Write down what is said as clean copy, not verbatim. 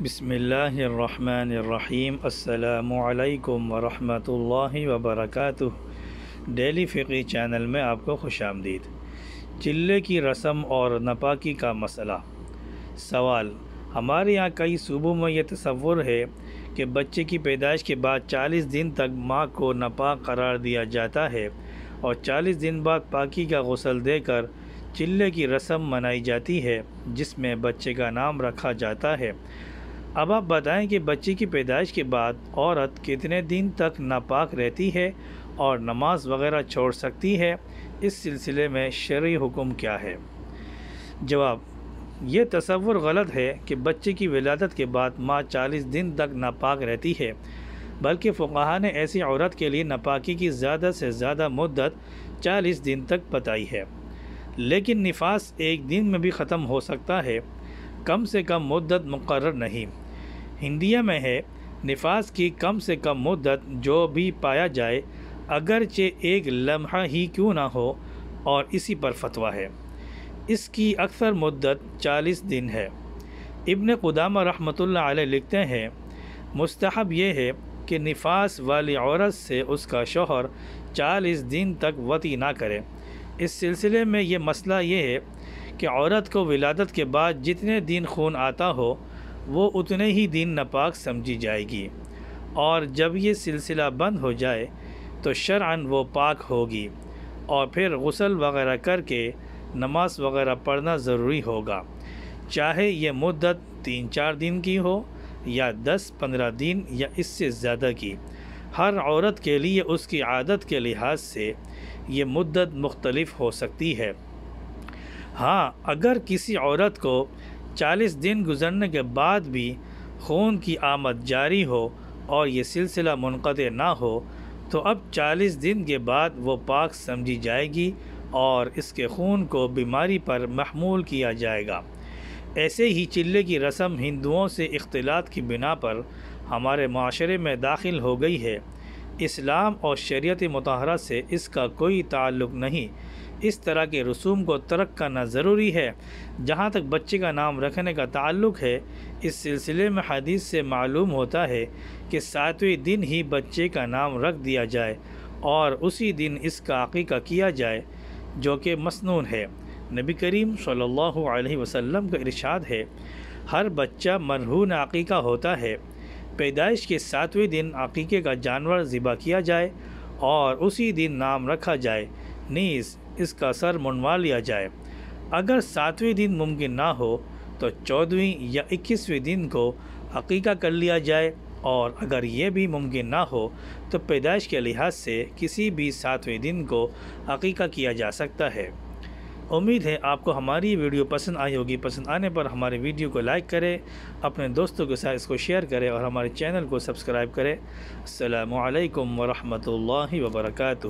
بسم اللہ الرحمن الرحیم۔ السلام علیکم ورحمۃ اللہ وبرکاتہ۔ ڈیلی فقی چینل میں آپ کو خوش آمدید۔ چلے کی رسم اور ناپاکی کا مسئلہ۔ سوال: ہمارے یہاں کئی صوبوں میں یہ تصور ہے کہ بچے کی پیدائش کے بعد 40 دن تک ماں کو ناپاک قرار دیا جاتا ہے اور 40 دن بعد پاکی کا غسل دے کر چلے کی رسم منائی جاتی ہے، جس میں بچے کا نام رکھا جاتا ہے۔ اب آپ بتائیں کہ بچے کی پیدائش کے بعد عورت کتنے دن تک ناپاک رہتی ہے اور نماز وغیرہ چھوڑ سکتی ہے؟ اس سلسلے میں شرعی حکم کیا ہے؟ جواب: یہ تصور غلط ہے کہ بچے کی ولادت کے بعد ماں 40 دن تک ناپاک رہتی ہے، بلکہ فقہا نے ایسی عورت کے لیے ناپاکی کی زیادہ سے زیادہ مدت 40 دن تک بتائی ہے، لیکن نفاس ایک دن میں بھی ختم ہو سکتا ہے، کم سے کم مدت مقرر نہیں۔ ہندیہ میں ہے، نفاس کی کم سے کم مدت جو بھی پایا جائے، اگرچہ ایک لمحہ ہی کیوں نہ ہو، اور اسی پر فتویٰ ہے۔ اس کی اکثر مدت 40 دن ہے۔ ابن قدامہ رحمۃ اللہ علیہ لکھتے ہیں، مستحب یہ ہے کہ نفاس والی عورت سے اس کا شوہر 40 دن تک وطی نہ کرے۔ اس سلسلے میں یہ مسئلہ یہ ہے کہ عورت کو ولادت کے بعد جتنے دن خون آتا ہو وہ اتنے ہی دن ناپاک سمجھی جائے گی، اور جب یہ سلسلہ بند ہو جائے تو شرعاً وہ پاک ہوگی، اور پھر غسل وغیرہ کر کے نماز وغیرہ پڑھنا ضروری ہوگا، چاہے یہ مدت 3-4 دن کی ہو یا 10-15 دن یا اس سے زیادہ کی۔ ہر عورت کے لیے اس کی عادت کے لحاظ سے یہ مدت مختلف ہو سکتی ہے۔ ہاں، اگر کسی عورت کو 40 دن گزرنے کے بعد بھی خون کی آمد جاری ہو اور یہ سلسلہ منقطع نہ ہو تو اب 40 دن کے بعد وہ پاک سمجھی جائے گی اور اس کے خون کو بیماری پر محمول کیا جائے گا۔ ایسے ہی چلے کی رسم ہندوؤں سے اختلاط کی بنا پر ہمارے معاشرے میں داخل ہو گئی ہے۔ اسلام اور شریعت مطہرہ سے اس کا کوئی تعلق نہیں۔ اس طرح کے رسوم کو ترک کرنا ضروری ہے۔ جہاں تک بچے کا نام رکھنے کا تعلق ہے، اس سلسلے میں حدیث سے معلوم ہوتا ہے کہ 7ویں دن ہی بچے کا نام رکھ دیا جائے اور اسی دن اس کا عقیقہ کیا جائے، جو کہ مسنون ہے۔ نبی کریم صلی اللہ علیہ وسلم کا ارشاد ہے، ہر بچہ مرہون عقیقہ ہوتا ہے۔ پیدائش کے 7ویں دن عقیقے کا جانور ذبح کیا جائے اور اسی دن نام رکھا جائے، نیز اس کا سر منڈوا لیا جائے۔ اگر 7ویں دن ممکن نہ ہو تو 14ویں یا 21ویں دن کو عقیقہ کر لیا جائے، اور اگر یہ بھی ممکن نہ ہو تو پیدائش کے لحاظ سے کسی بھی 7ویں دن کو عقیقہ کیا جا سکتا ہے۔ امید ہے آپ کو ہماری ویڈیو پسند آئی ہوگی۔ پسند آنے پر ہمارے ویڈیو کو لائک کریں، اپنے دوستوں کے ساتھ اس کو شیئر کریں اور ہمارے چینل کو سبسکرائب کریں۔ السلام علیکم ورحمۃ اللہ وبرکاتہ۔